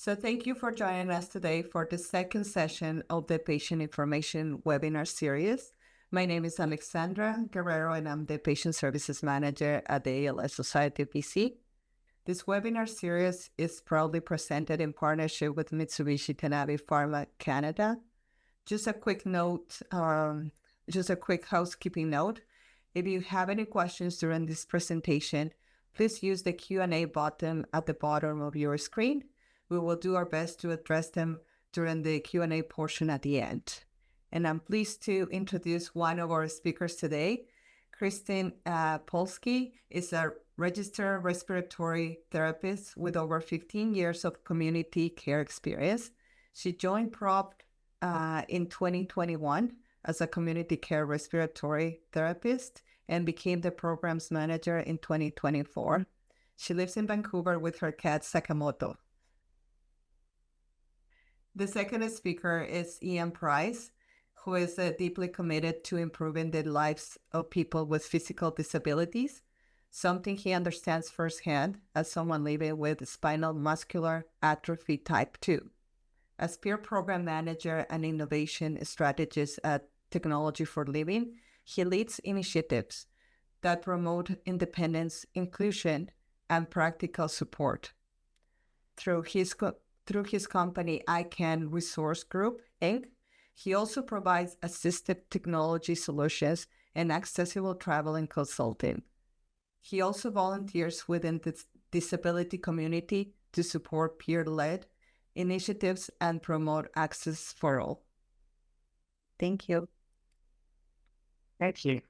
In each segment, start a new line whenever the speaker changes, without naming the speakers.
So thank you for joining us today for the second session of the Patient Information webinar series. My name is Alexandra Guerrero, and I'm the Patient Services Manager at the ALS Society of BC. This webinar series is proudly presented in partnership with Mitsubishi Tanabe Pharma Canada. Just a quick housekeeping note. If you have any questions during this presentation, please use the Q&A button at the bottom of your screen. We will do our best to address them during the Q&A portion at the end. And I'm pleased to introduce one of our speakers today. Kristen Polsky is a registered respiratory therapist with over 15 years of community care experience. She joined PROP in 2021 as a community care respiratory therapist and became the program's manager in 2024. She lives in Vancouver with her cat Sakamoto. The second speaker is Ean Price, who is deeply committed to improving the lives of people with physical disabilities, something he understands firsthand as someone living with spinal muscular atrophy type 2. As peer program manager and innovation strategist at Technology for Living, he leads initiatives that promote independence, inclusion, and practical support. Through his company, ICANN Resource Group, Inc., he also provides assistive technology solutions and accessible travel and consulting. He also volunteers within the disability community to support peer-led initiatives and promote access for all. Thank you.
Thank you.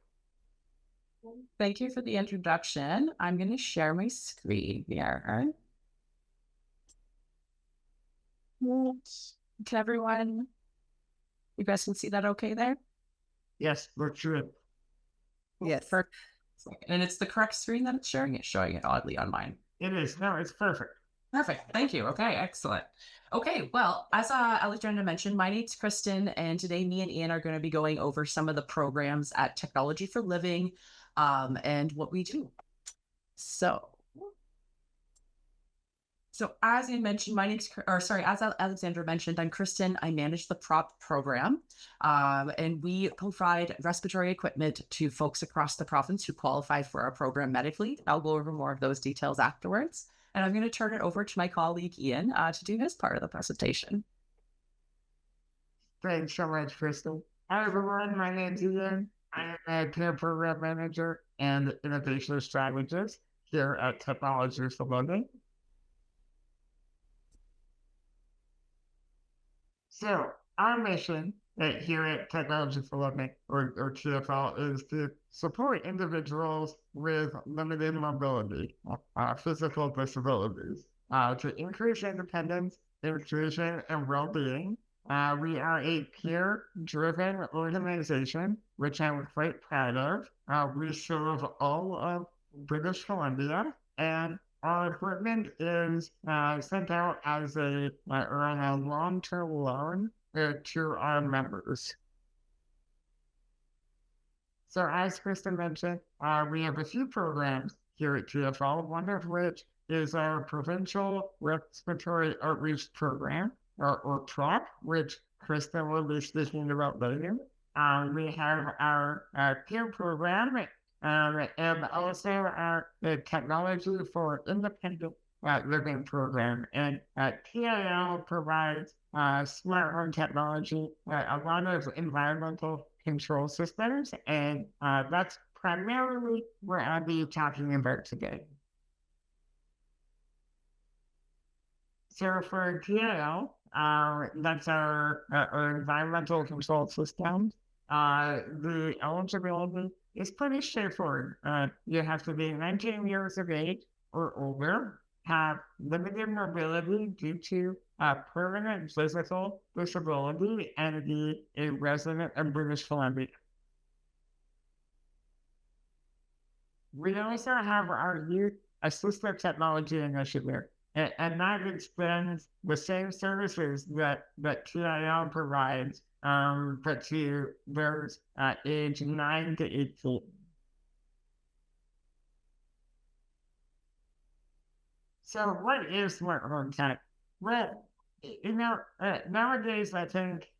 Thank you for the introduction. I'm going to share my screen here. Can everyone, you guys can see that okay there?
Yes, we're true.
Yes.
Perfect. And it's the correct screen that it's showing it oddly on mine.
It is. No, it's perfect.
Perfect. Thank you. Okay, excellent. Okay, well, as Alexandra mentioned, my name's Kristen, and today me and Ian are going to be going over some of the programs at Technology for Living and what we do. So as I mentioned, as Alexandra mentioned, I'm Kristen. I manage the PROP program, and we provide respiratory equipment to folks across the province who qualify for our program medically. I'll go over more of those details afterwards. And I'm going to turn it over to my colleague, Ian, to do his part of the presentation.
Thanks so much, Kristen. Hi, everyone. My name's Ian. I am a care program manager and innovation strategist here at Technology for Living. So, our mission here at Technology for Living, or TFL, is to support individuals with limited mobility, physical disabilities, to increase independence, inclusion, and well-being. We are a peer-driven organization, which I'm quite proud of. We serve all of British Columbia, and our equipment is sent out as a long-term loan to our members. So as Kristen mentioned, we have a few programs here at TFL, one of which is our Provincial Respiratory Outreach Program, or PROP, which Kristen will be speaking about later. We have our peer program, and also our Technology for Independent Living program. And TAL provides smart home technology, a lot of environmental control systems, and that's primarily what I'll be talking about today. So for TAL, that's our environmental control systems. The eligibility is pretty straightforward. You have to be 19 years of age or older, have limited mobility due to permanent physical disability, and be a resident of British Columbia. We also have our youth assistive technology initiative, and that extends the same services that TIL provides, but to those age 9 to 18. So what is smart home tech? Well, nowadays I think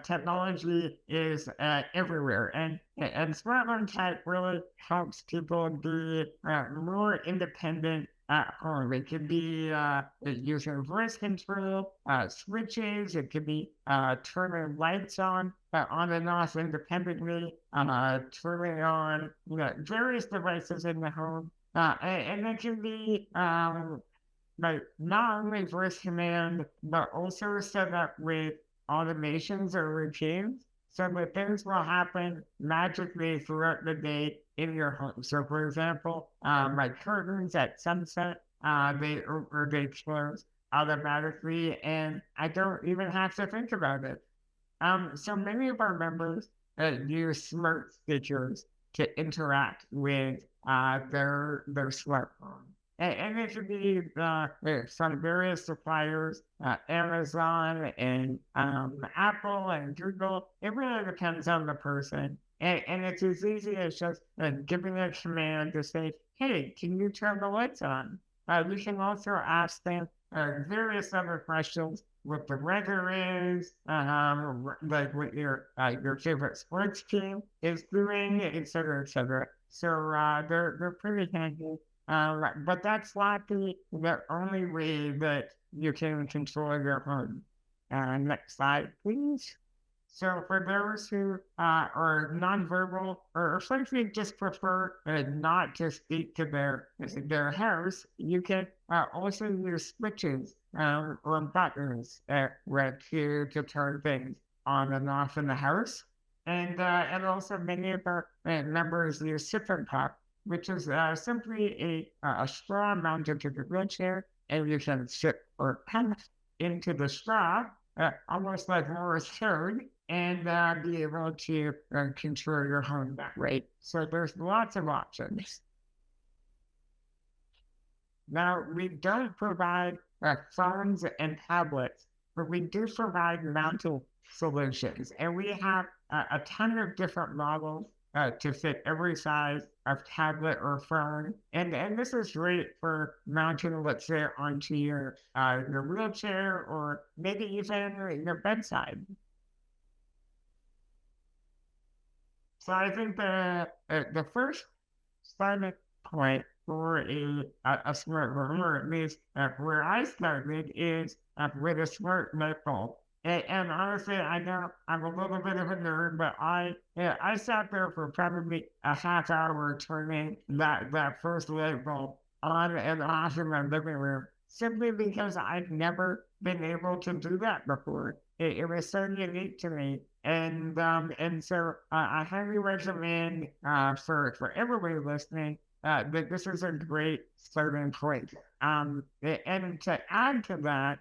technology is everywhere, and smart home tech really helps people be more independent at home. It could be using voice control, switches. It could be turning lights on and off independently, turning on various devices in the home, and it can be like not only voice command, but also set up with automations or routines so that things will happen magically throughout the day in your home. So, for example, my curtains at sunset, they close automatically, and I don't even have to think about it. So many of our members use smart speakers to interact with their smartphone. And it could be from various suppliers, Amazon and Apple and Google. It really depends on the person. And it's as easy as just giving a command to say, hey, can you turn the lights on? You can also ask them various other questions, what the weather is, like what your favorite sports team is doing, et cetera, et cetera. So they're pretty handy. But that's not the only way that you can control your home. Next slide, please. So for those who are nonverbal or frankly just prefer not to speak to their house, you can also use switches or buttons to turn things on and off in the house. And also many of our members use sip and pop, which is simply a straw mounted to the wheelchair, and you can sip or pump into the straw, almost like Morris code, and be able to control your home that way. So there's lots of options. Now, we don't provide phones and tablets, but we do provide mounting solutions, and we have a ton of different models to fit every size of tablet or phone. And this is great for mounting, let's say, onto your wheelchair or maybe even your bedside. So I think the first starting point for a smart home, or at least where I started, is with a smart light bulb. And honestly, I know I'm a little bit of a nerd, but I sat there for probably a half hour turning that first light bulb on and off in my living room, simply because I've never been able to do that before. It was so unique to me. And so I highly recommend for everybody listening that this is a great starting point. And to add to that,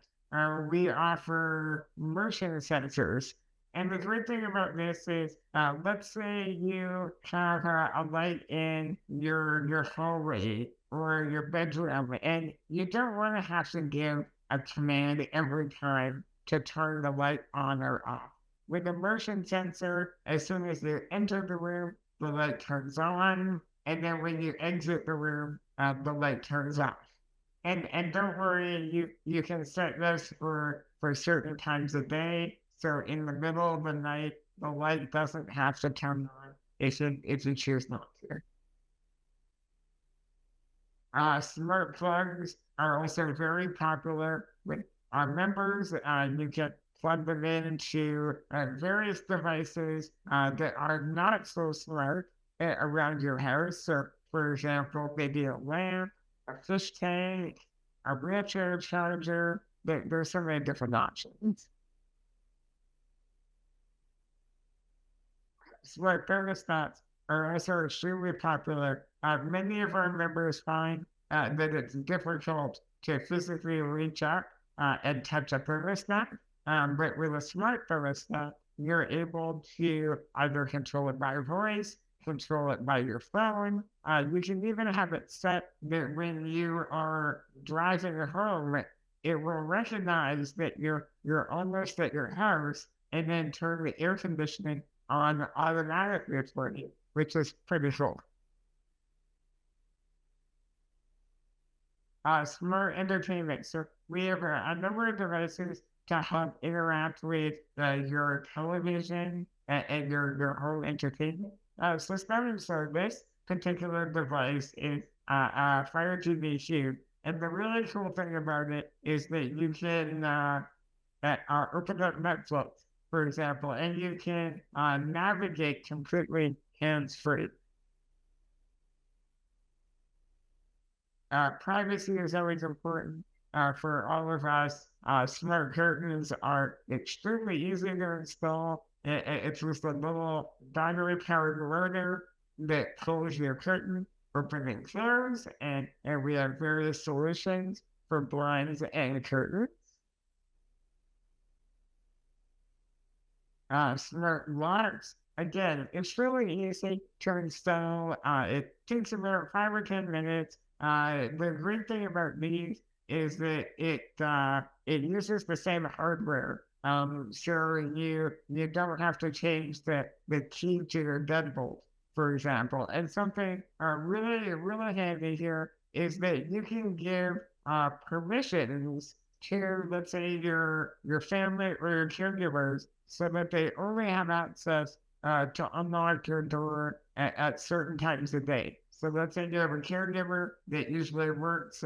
we offer motion sensors. And the great thing about this is, let's say you have a light in your hallway or your bedroom, and you don't want to have to give a command every time to turn the light on or off. With a motion sensor, as soon as you enter the room, the light turns on, and then when you exit the room, the light turns off. And don't worry, you can set this for certain times of day. So in the middle of the night, the light doesn't have to turn on if you choose not to. Smart plugs are also very popular with our members. You can plug them into various devices that are not so smart around your house. So, for example, maybe a lamp, a fish tank, a wheelchair charger. There's so many different options. Smart thermostats are also extremely popular. Many of our members find that it's difficult to physically reach out and touch a thermostat. But with a smart thermostat, you're able to either control it by voice, control it by your phone. You can even have it set that when you are driving home, it will recognize that you're almost at your house and then turn the air conditioning on automatically for you, which is pretty cool. smart entertainment. So we have a number of devices to help interact with your television and your home entertainment. So starting so this particular device is a Fire TV Shoot. And the really cool thing about it is that you can open up Netflix, for example, and you can navigate completely hands-free. Privacy is always important for all of us. Smart curtains are extremely easy to install. It's just a little battery-powered motor that pulls your curtain, open and close, and we have various solutions for blinds and curtains. Smart locks. Again, it's really easy to install. It takes about 5 or 10 minutes. The great thing about these is that it uses the same hardware. So you don't have to change the key to your deadbolt, for example. And something really handy here is that you can give permissions to, let's say, your family or your caregivers, so that they only have access to unlock your door at certain times of day. So let's say you have a caregiver that usually works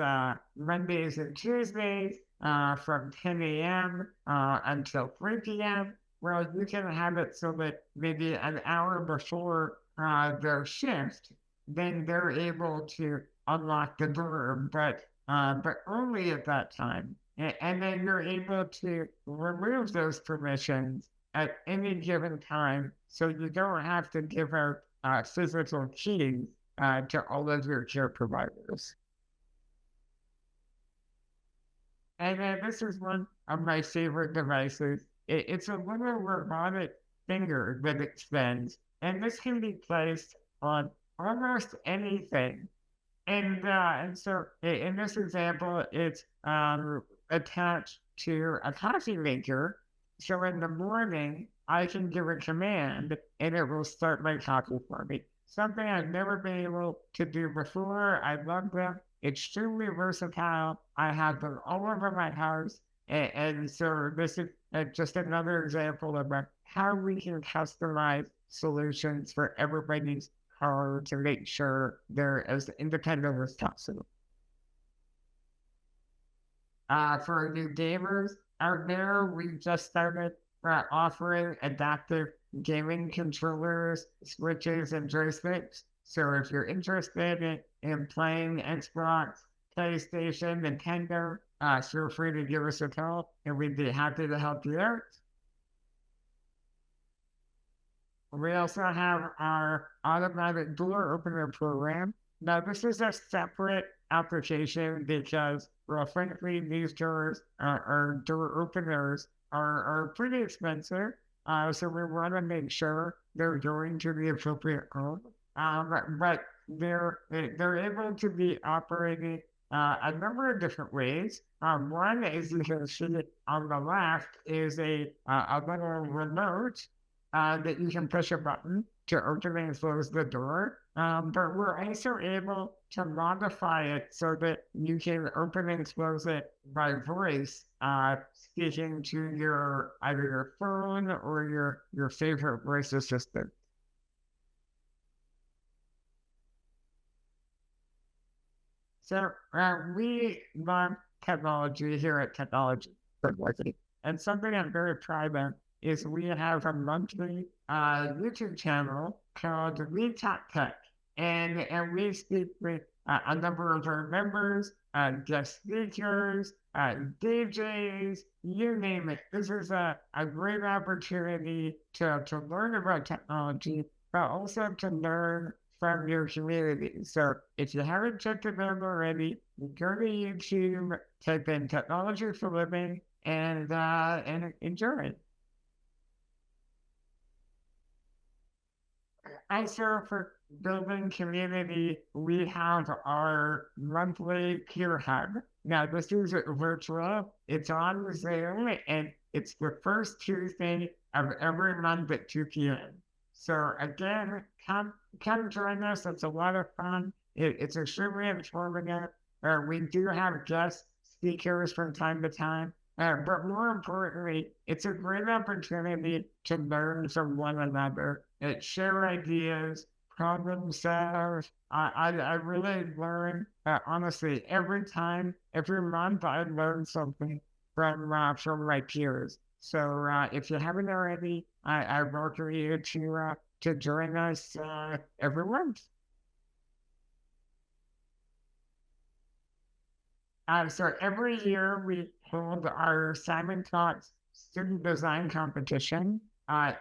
Mondays and Tuesdays from 10 a.m. Until 3 p.m. Well, you can have it so that maybe an hour before their shift, then they're able to unlock the door, but only at that time. And then you're able to remove those permissions at any given time, so you don't have to give out physical keys to all of your care providers. And then this is one of my favorite devices. It's a little robotic finger that extends, and this can be placed on almost anything. And so in this example, it's attached to a coffee maker. So in the morning, I can give a command and it will start my coffee for me. Something I've never been able to do before. I love them. Extremely versatile. I have them all over my house. And so this is just another example of how we can customize solutions for everybody's home to make sure they're as independent as possible. For new gamers out there, we just started offering adaptive gaming controllers, switches, and joysticks. So if you're interested in playing Xbox, PlayStation, Nintendo, feel free to give us a call, and we'd be happy to help you out. We also have our automatic door opener program. Now, this is a separate application because, well, frankly, these doors or door openers are pretty expensive. So we want to make sure they're going to the appropriate home. But they're able to be operated a number of different ways. One, as you can see on the left, is a little remote that you can push a button to open and close the door. But we're also able to modify it so that you can open and close it by voice, speaking to either your phone or your favorite voice assistant. So we love technology here at Technology. And something I'm very proud of is we have a monthly YouTube channel called We Talk Tech. And we speak with a number of our members, guest speakers, DJs, you name it. This is a great opportunity to learn about technology, but also to learn from your community. So if you haven't checked it out already, go to YouTube, type in Technology for Living, and enjoy it. Also, for building community, we have our monthly peer hub. Now, this is virtual. It's on Zoom, and it's the first Tuesday of every month at 2 p.m. So again, come join us. It's a lot of fun. It's extremely informative. We do have guest speakers from time to time. But more importantly, it's a great opportunity to learn from one another, share ideas, problem solve. I really learn, honestly, every time, every month, I learn something from my peers. So if you haven't already, I welcome you to join us every month. So every year we hold our Simon Cox Student Design Competition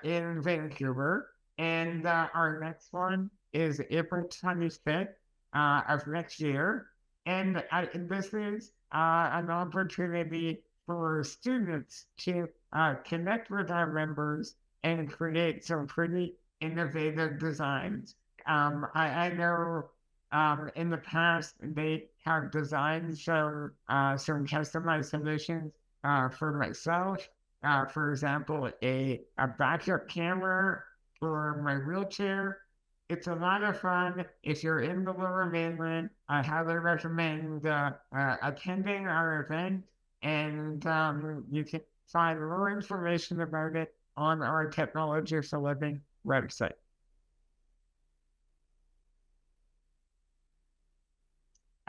in Vancouver, and our next one is April 25th of next year. And this is an opportunity for students to connect with our members and create some pretty innovative designs. I know in the past, they have designed some customized solutions for myself. For example, a backup camera for my wheelchair. It's a lot of fun. If you're in the Lower Mainland, I highly recommend attending our event, and you can find more information about it on our Technology for Living website.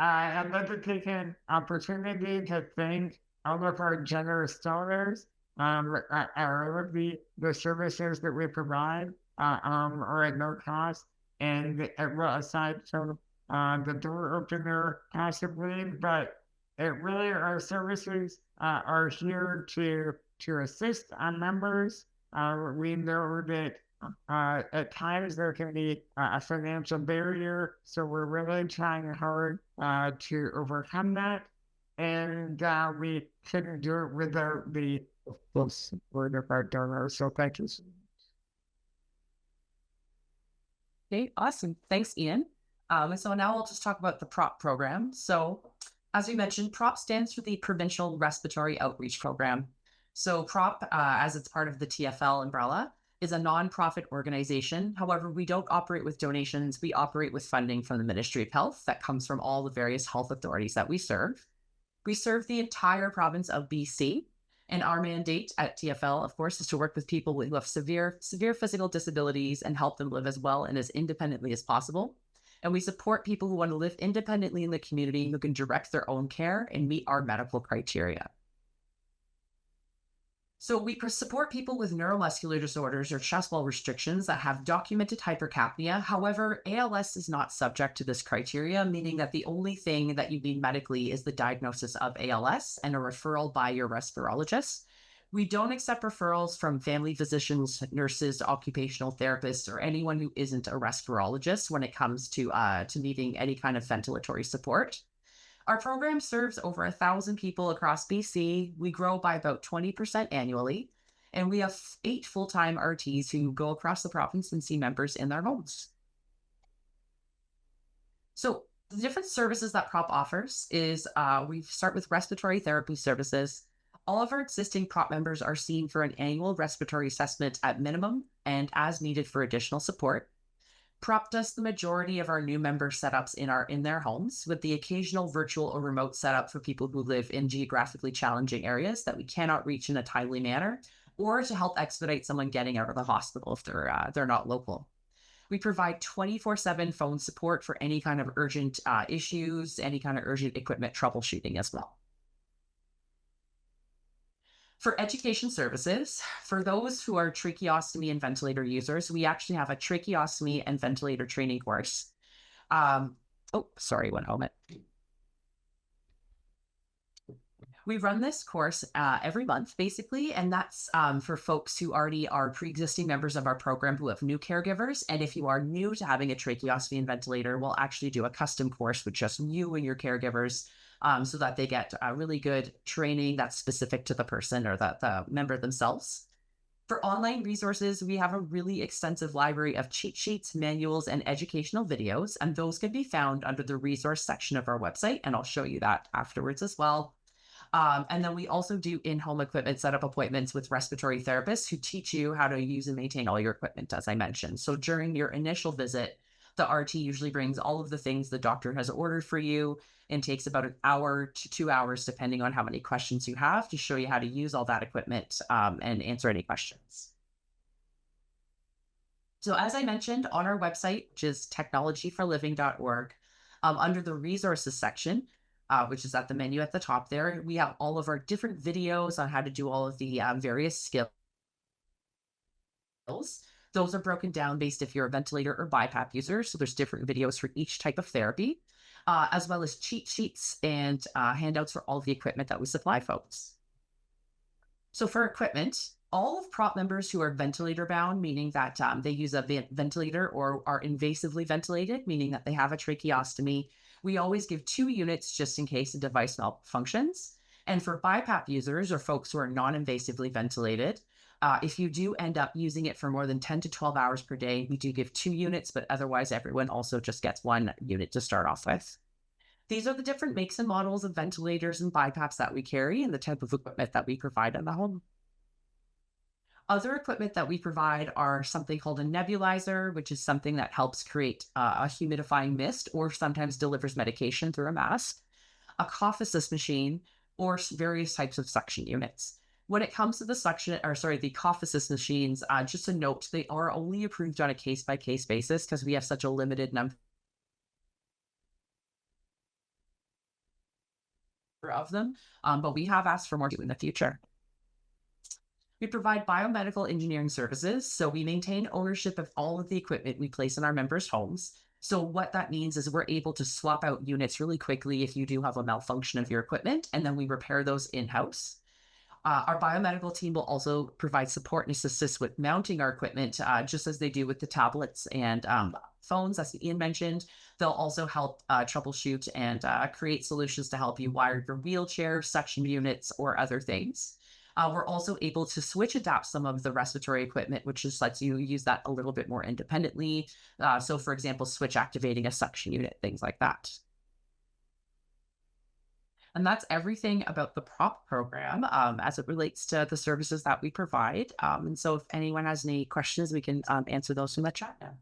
I'd like to take an opportunity to thank all of our generous donors. All of the services that we provide are at no cost, and well, aside from the door opener possibly, but it really our services are here to assist our members. We know that at times there can be a financial barrier, so we're really trying hard to overcome that. And we couldn't do it without the full support of our donors. So thank you.
Okay, awesome. Thanks, Ian. And so now I'll just talk about the PROP program. So as we mentioned, PROP stands for the Provincial Respiratory Outreach Program. So PROP, as it's part of the TFL umbrella, is a nonprofit organization. However, we don't operate with donations. We operate with funding from the Ministry of Health that comes from all the various health authorities that we serve. We serve the entire province of BC. And our mandate at TFL, of course, is to work with people who have severe physical disabilities and help them live as well and as independently as possible. And we support people who want to live independently in the community, who can direct their own care and meet our medical criteria. So we support people with neuromuscular disorders or chest wall restrictions that have documented hypercapnia. However, ALS is not subject to this criteria, meaning that the only thing that you need medically is the diagnosis of ALS and a referral by your respirologist. We don't accept referrals from family physicians, nurses, occupational therapists, or anyone who isn't a respirologist when it comes to needing any kind of ventilatory support. Our program serves over 1,000 people across BC. We grow by about 20% annually, and we have 8 full-time RTs who go across the province and see members in their homes. So the different services that PROP offers is we start with respiratory therapy services. All of our existing PROP members are seen for an annual respiratory assessment at minimum and as needed for additional support. PROP does the majority of our new member setups in their homes, with the occasional virtual or remote setup for people who live in geographically challenging areas that we cannot reach in a timely manner, or to help expedite someone getting out of the hospital if they're not local. We provide 24/7 phone support for any kind of urgent issues, any kind of urgent equipment troubleshooting as well. For education services, for those who are tracheostomy and ventilator users, we actually have a tracheostomy and ventilator training course. Sorry, one moment. We run this course every month, basically, and that's for folks who already are pre-existing members of our program who have new caregivers. And if you are new to having a tracheostomy and ventilator, we'll actually do a custom course with just you and your caregivers so that they get a really good training that's specific to the person or the member themselves. For online resources, we have a really extensive library of cheat sheets, manuals, and educational videos, and those can be found under the resource section of our website, and I'll show you that afterwards as well. And then we also do in-home equipment setup appointments with respiratory therapists who teach you how to use and maintain all your equipment, as I mentioned. So during your initial visit, the RT usually brings all of the things the doctor has ordered for you. and takes about an hour to 2 hours, depending on how many questions you have, to show you how to use all that equipment and answer any questions. So as I mentioned, on our website, which is technologyforliving.org, under the resources section, which is at the menu at the top there, we have all of our different videos on how to do all of the various skills. Those are broken down based if you're a ventilator or BiPAP user. So there's different videos for each type of therapy, as well as cheat sheets and handouts for all of the equipment that we supply folks. So for equipment, all of prop members who are ventilator bound, meaning that they use a ventilator or are invasively ventilated, meaning that they have a tracheostomy, we always give 2 units just in case the device malfunctions. And for BiPAP users or folks who are non-invasively ventilated, if you do end up using it for more than 10 to 12 hours per day, we do give 2 units, but otherwise everyone also just gets 1 unit to start off with. These are the different makes and models of ventilators and BiPAPs that we carry and the type of equipment that we provide in the home. Other equipment that we provide are something called a nebulizer, which is something that helps create a humidifying mist or sometimes delivers medication through a mask, a cough assist machine, or various types of suction units. When it comes to the cough assist machines, just a note, they are only approved on a case-by-case basis because we have such a limited number of them, but we have asked for more in the future. We provide biomedical engineering services, so we maintain ownership of all of the equipment we place in our members' homes. So what that means is we're able to swap out units really quickly if you do have a malfunction of your equipment, and then we repair those in-house. Our biomedical team will also provide support and assist with mounting our equipment, just as they do with the tablets and phones, as Ian mentioned. They'll also help troubleshoot and create solutions to help you wire your wheelchair, suction units, or other things. We're also able to switch adapt some of the respiratory equipment, which just lets you use that a little bit more independently. So for example, switch activating a suction unit, things like that. And that's everything about the prop program as it relates to the services that we provide. And so if anyone has any questions, we can answer those from the chat now.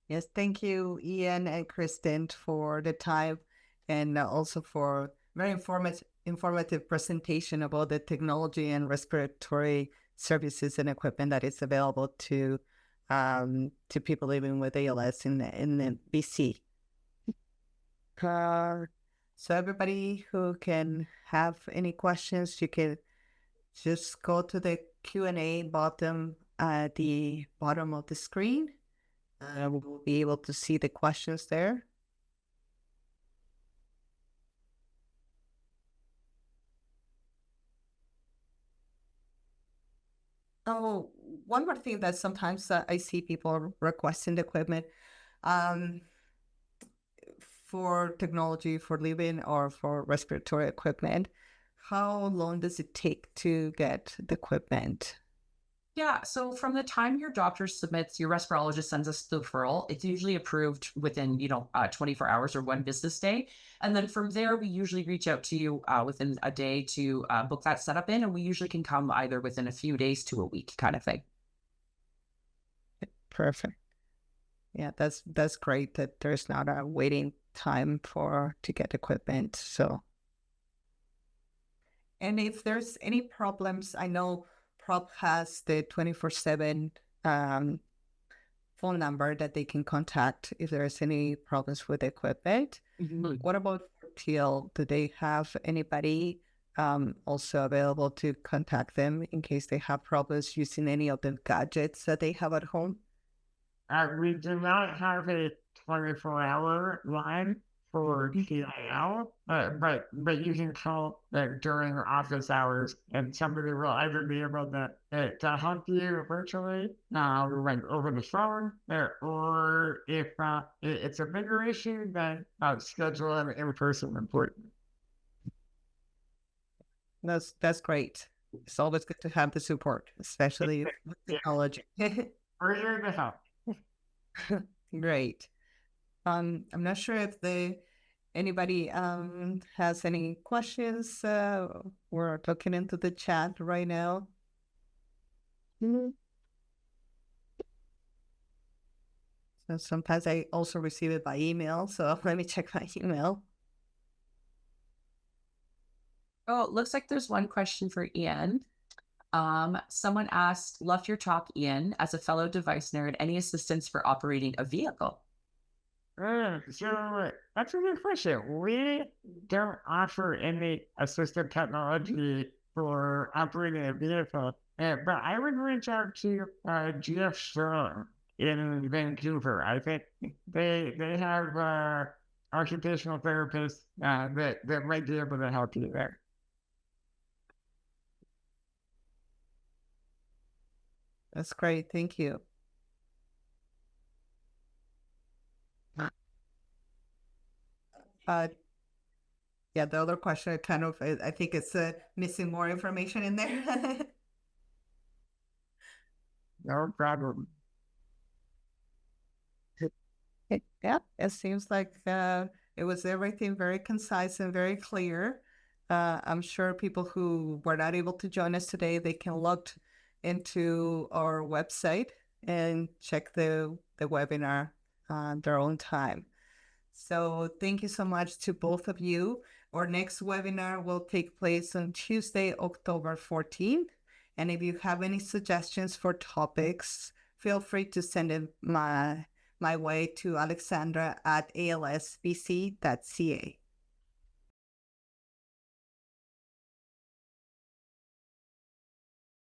Yes, thank you, Ian and Kristen, for the time and also for very informative presentation about the technology and respiratory services and equipment that is available to people living with ALS in the BC. So everybody who can have any questions, you can just go to the Q&A bottom at the bottom of the screen. We'll be able to see the questions there. Oh, one more thing that sometimes I see people requesting the equipment for technology, for living, or for respiratory equipment. How long does it take to get the equipment?
Yeah, so from the time your doctor submits, your respirologist sends us the referral, it's usually approved within, 24 hours or 1 business day. And then from there, we usually reach out to you within a day to book that setup in. And we usually can come either within a few days to a week kind of thing.
Perfect. Yeah, that's great that there's not a waiting time to get equipment. So, and if there's any problems, I know Prop has the 24/7 phone number that they can contact if there's any problems with equipment.
Mm-hmm.
What about TL? Do they have anybody also available to contact them in case they have problems using any of the gadgets that they have at home?
We do not have a 24-hour line for TIL, but you can call during office hours, and somebody will either be able to help you virtually, like over the phone, or if it's a bigger issue, then schedule an in-person appointment.
That's great. It's always good to have the support, especially with technology.
We're here to help.
Great. I'm not sure if anybody has any questions. We're looking into the chat right now. And sometimes I also receive it by email. So let me check my email.
Oh, it looks like there's one question for Ian. Someone asked, love your talk, Ian. As a fellow device nerd, any assistance for operating a vehicle?
So that's a good question. We don't offer any assistive technology for operating a vehicle, but I would reach out to GF Strong in Vancouver. I think they have occupational therapists that might be able to help you there.
That's great. Thank you. Yeah, the other question kind of, I think it's missing more information in there.
No problem.
Yeah, it seems like it was everything very concise and very clear. I'm sure people who were not able to join us today, they can log into our website and check the webinar on their own time. So thank you so much to both of you. Our next webinar will take place on Tuesday, October 14th. And if you have any suggestions for topics, feel free to send it my way to Alexandra at alsbc.ca.